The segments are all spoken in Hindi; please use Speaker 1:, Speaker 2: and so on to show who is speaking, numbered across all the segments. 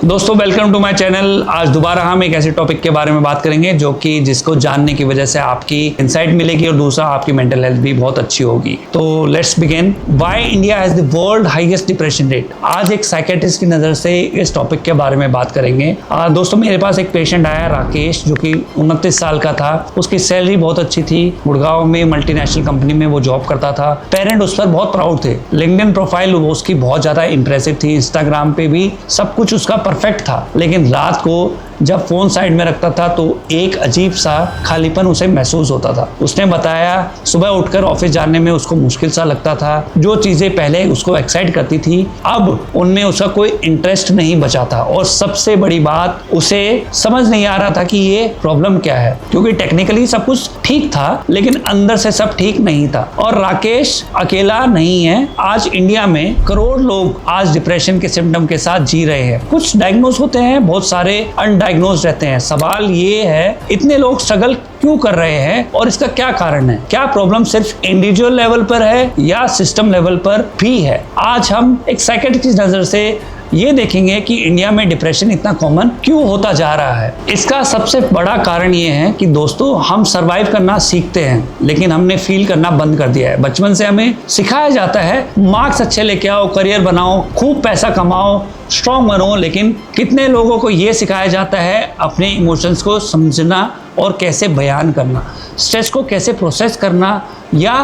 Speaker 1: दोस्तों वेलकम टू माय चैनल। आज दोबारा हम एक ऐसे टॉपिक के बारे में बात करेंगे जो कि जिसको जानने की वजह से आपकी इंसाइट मिलेगी और दूसरा आपकी मेंटल हेल्थ भी बहुत अच्छी होगी। तो let's begin. Why India has the world highest depression rate. आज एक साइकेट्रिस्ट की नज़र से इस टॉपिक के बारे में बात करेंगे। दोस्तों मेरे पास एक पेशेंट आया राकेश, जो कि 29 साल का था। उसकी सैलरी बहुत अच्छी थी, गुड़गांव में मल्टीनेशनल कंपनी में वो जॉब करता था। पेरेंट उस पर बहुत प्राउड थे। लिंक्डइन प्रोफाइल उसकी बहुत ज़्यादा इंप्रेसिव थी, इंस्टाग्राम पे भी सब कुछ उसका परफेक्ट था। लेकिन रात को जब फोन साइड में रखता था तो एक अजीब सा खालीपन उसे महसूस होता था। उसने बताया सुबह उठकर ऑफिस जाने में उसको मुश्किल सा लगता था। जो चीजें पहले उसको एक्साइट करती थी अब उनमें उसका कोई इंटरेस्ट नहीं बचा था। और सबसे बड़ी बात, उसे समझ नहीं आ रहा था कि ये प्रॉब्लम क्या है, क्योंकि टेक्निकली सब कुछ ठीक था लेकिन अंदर से सब ठीक नहीं था। और राकेश अकेला नहीं है। आज इंडिया में करोड़ लोग आज डिप्रेशन के सिम्टम के साथ जी रहे हैं। कुछ डायग्नोज होते हैं, बहुत सारे अनडायग्नोज रहते हैं। सवाल ये है इतने लोग स्ट्रगल क्यों कर रहे हैं और इसका क्या कारण है? क्या प्रॉब्लम सिर्फ इंडिविजुअल लेवल पर है या सिस्टम लेवल पर भी है? आज हम एक साइकेट्रिस्ट की नजर से ये देखेंगे कि इंडिया में डिप्रेशन इतना कॉमन क्यों होता जा रहा है। इसका सबसे बड़ा कारण ये है कि दोस्तों हम सरवाइव करना सीखते हैं लेकिन हमने फील करना बंद कर दिया है। बचपन से हमें सिखाया जाता है मार्क्स अच्छे लेके आओ, करियर बनाओ, खूब पैसा कमाओ, स्ट्रॉन्ग बनो। लेकिन कितने लोगों को ये सिखाया जाता है अपने इमोशंस को समझना और कैसे बयान करना, स्ट्रेस को कैसे प्रोसेस करना या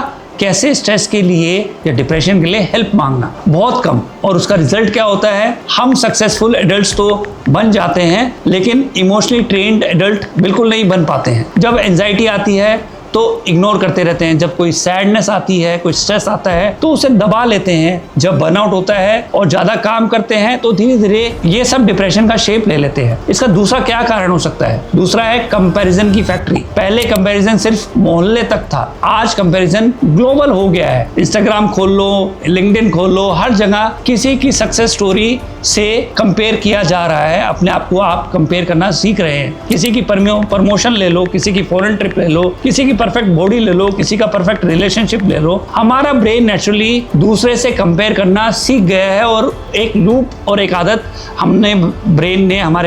Speaker 1: कैसे स्ट्रेस के लिए या डिप्रेशन के लिए हेल्प मांगना, बहुत कम। और उसका रिजल्ट क्या होता है? हम सक्सेसफुल एडल्ट्स तो बन जाते हैं लेकिन इमोशनली ट्रेन्ड एडल्ट बिल्कुल नहीं बन पाते हैं। जब एंजाइटी आती है तो इग्नोर करते रहते हैं, जब कोई सैडनेस आती है, कोई स्ट्रेस आता है तो उसे दबा लेते हैं, जब बर्नआउट होता है और ज़्यादा काम करते हैं तो धीरे धीरे ये सब डिप्रेशन का शेप ले लेते हैं। इसका दूसरा क्या कारण हो सकता है? दूसरा है कंपैरिजन की फैक्ट्री। पहले कंपैरिजन सिर्फ मोहल्ले तक था, आज कंपैरिजन ग्लोबल हो गया है। इंस्टाग्राम खोल लो, लिंक्डइन खोल लो, हर जगह किसी की सक्सेस स्टोरी से कंपेयर किया जा रहा है। अपने आप को आप कंपेयर करना सीख रहे हैं। किसी की प्रमोशन ले लो, किसी की फॉरेन ट्रिप ले लो, किसी की परफेक्ट बॉडी ले लो, किसी का परफेक्ट रिलेशनशिप ले लो। हमारा ब्रेन नेचुरली दूसरे से कंपेयर करना सीख गया है और एक लूप और एक आदत हमारे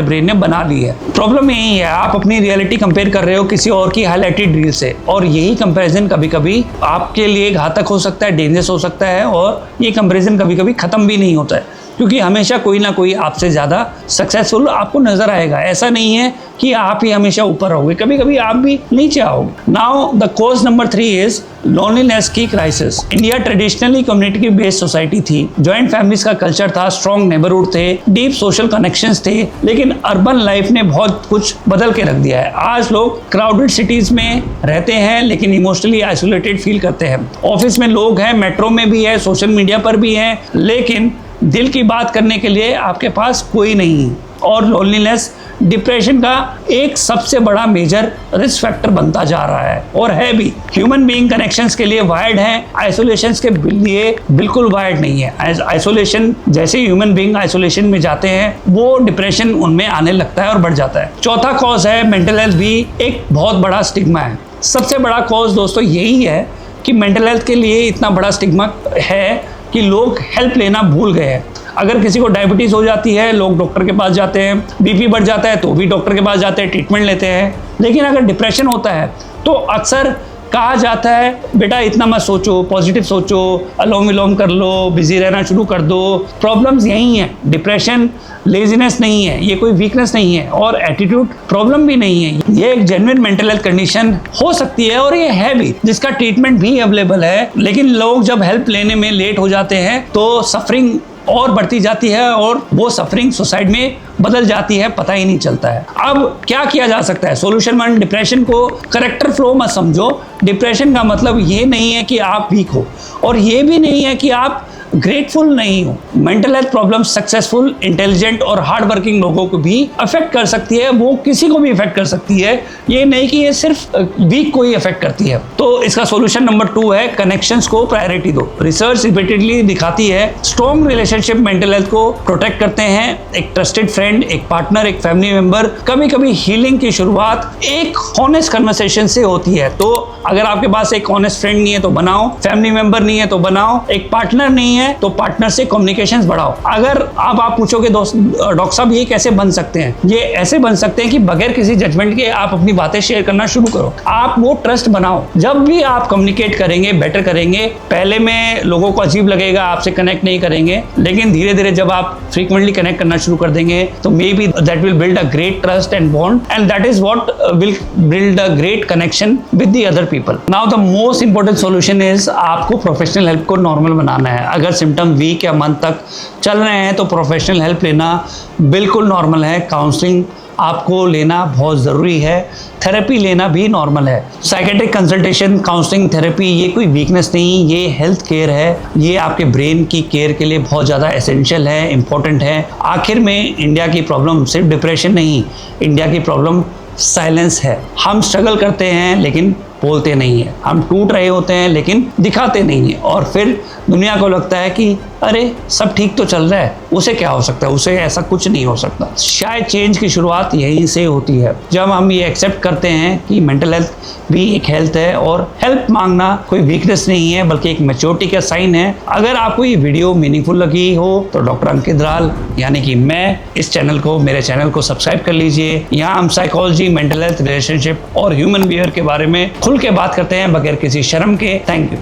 Speaker 1: ब्रेन ने बना ली है। प्रॉब्लम यही है, आप अपनी रियलिटी कंपेयर कर रहे हो किसी और की हाईलाइटेड रील से, और यही कंपैरिजन कभी कभी आपके लिए घातक हो सकता है, डेंजरस हो सकता है। और ये कंपैरिजन कभी कभी खत्म भी नहीं होता है, क्योंकि हमेशा कोई ना कोई आपसे ज़्यादा सक्सेसफुल आपको नजर आएगा। ऐसा नहीं है कि आप ही हमेशा ऊपर रहोगे, कभी कभी आप भी नीचे आओगे। Now the cause number 3 is loneliness की crisis. India traditionally community based society थी, जॉइंट फैमिलीज का कल्चर था, स्ट्रॉन्ग नेबरहुड थे, डीप सोशल कनेक्शंस थे। लेकिन अर्बन लाइफ ने बहुत कुछ बदल के रख दिया है। आज लोग क्राउडेड सिटीज में रहते हैं लेकिन इमोशनली आइसोलेटेड फील करते हैं। ऑफिस में लोग हैं, मेट्रो में भी है, सोशल मीडिया पर भी है, लेकिन दिल की बात करने के लिए आपके पास कोई नहीं है। और लोनलीनेस डिप्रेशन का एक सबसे बड़ा मेजर रिस्क फैक्टर बनता जा रहा है और है भी। ह्यूमन बीइंग कनेक्शंस के लिए वायर्ड है, आइसोलेशन के लिए बिल्कुल वायर्ड नहीं है। आइसोलेशन जैसे ह्यूमन बीइंग आइसोलेशन में जाते हैं वो डिप्रेशन उनमें आने लगता है और बढ़ जाता है। चौथा कॉज है मेंटल हेल्थ भी एक बहुत बड़ा स्टिग्मा है। सबसे बड़ा कॉज दोस्तों यही है कि मेंटल हेल्थ के लिए इतना बड़ा स्टिग्मा है कि लोग हेल्प लेना भूल गए हैं। अगर किसी को डायबिटीज़ हो जाती है लोग डॉक्टर के पास जाते हैं, बीपी बढ़ जाता है तो भी डॉक्टर के पास जाते हैं, ट्रीटमेंट लेते हैं। लेकिन अगर डिप्रेशन होता है तो अक्सर कहा जाता है बेटा इतना मत सोचो, पॉजिटिव सोचो, अलोम विलोम कर लो, बिजी रहना शुरू कर दो। प्रॉब्लम्स यही है। डिप्रेशन लेजीनेस नहीं है, ये कोई वीकनेस नहीं है और एटीट्यूड प्रॉब्लम भी नहीं है। ये एक जेन्युइन मेंटल हेल्थ कंडीशन हो सकती है और ये है भी, जिसका ट्रीटमेंट भी अवेलेबल है। लेकिन लोग जब हेल्प लेने में लेट हो जाते हैं तो सफरिंग और बढ़ती जाती है और वो सफरिंग सुसाइड में बदल जाती है, पता ही नहीं चलता है। अब क्या किया जा सकता है? सॉल्यूशन 1, डिप्रेशन को करेक्टर फ्लो मत समझो। डिप्रेशन का मतलब ये नहीं है कि आप वीक हो और ये भी नहीं है कि आप ग्रेटफुल नहीं हो। Mental health problem successful, intelligent और हार्ड वर्किंग लोगों को भी अफेक्ट कर सकती है, वो किसी को भी अफेक्ट कर सकती है। ये नहीं कि ये सिर्फ वीक को ही अफेक्ट करती है। तो इसका सॉल्यूशन नंबर 2 है कनेक्शंस को प्रायोरिटी दो। रिसर्च रिपीटेडली दिखाती है स्ट्रॉन्ग रिलेशनशिप मेंटल हेल्थ को प्रोटेक्ट करते हैं। एक ट्रस्टेड फ्रेंड, एक पार्टनर, एक फैमिली मेंबर। कभी कभी हीलिंग की शुरुआत एक हॉनेस्ट कन्वर्सेशन से होती है। तो अगर आपके पास एक ऑनेस्ट फ्रेंड नहीं है तो बनाओ, फैमिली मेंबर नहीं है तो बनाओ, एक पार्टनर नहीं है तो पार्टनर से कम्युनिकेशंस बढ़ाओ। अगर आप पूछोगे दोस्त डॉक्टर साहब ये कैसे बन सकते हैं, ये ऐसे बन सकते हैं कि बगैर किसी जजमेंट के आप अपनी बातें शेयर करना शुरू करो। आप वो ट्रस्ट बनाओ। जब भी आप कम्युनिकेट करेंगे, बेटर करेंगे, पहले में लोगों को अजीब लगेगा, आपसे कनेक्ट नहीं करेंगे, लेकिन धीरे धीरे जब आप फ्रीक्वेंटली कनेक्ट करना शुरू कर देंगे तो may be that will build a great trust and bond, and that is what will build a great connection with the other people. Now the most important solution is आपको प्रोफेशनल हेल्प को नॉर्मल बनाना है। अगर सिम्टम वीक या मंथ तक चल रहे हैं तो प्रोफेशनल हेल्प लेना बिल्कुल नॉर्मल है। काउंसलिंग आपको लेना बहुत ज़रूरी है, थेरेपी लेना भी नॉर्मल है। साइकेट्रिक कंसल्टेशन, काउंसलिंग, थेरेपी ये कोई वीकनेस नहीं, ये हेल्थ केयर है। ये आपके ब्रेन की केयर के लिए बहुत ज़्यादा एसेंशियल है, इम्पॉर्टेंट है। आखिर में इंडिया की प्रॉब्लम सिर्फ डिप्रेशन नहीं, इंडिया की प्रॉब्लम साइलेंस है। हम स्ट्रगल करते हैं लेकिन बोलते नहीं है, हम टूट रहे होते हैं लेकिन दिखाते नहीं है, और फिर दुनिया को लगता है कि अरे सब ठीक तो चल रहा है, उसे क्या हो सकता है, उसे ऐसा कुछ नहीं हो सकता। शायद चेंज की शुरुआत यहीं से होती है, जब हम ये एक्सेप्ट करते हैं कि मेंटल हेल्थ भी एक हेल्थ है और हेल्प मांगना कोई वीकनेस नहीं है बल्कि एक मैच्योरिटी का साइन है। अगर आपको ये वीडियो मीनिंगफुल लगी हो तो डॉक्टर अंकित दलाल यानी कि मैं इस चैनल को, मेरे चैनल को सब्सक्राइब कर लीजिए। यहाँ हम साइकोलॉजी, मेंटल हेल्थ, रिलेशनशिप और ह्यूमन बिहेवियर के बारे में खुल के बात करते हैं बगैर किसी शर्म के। Thank you.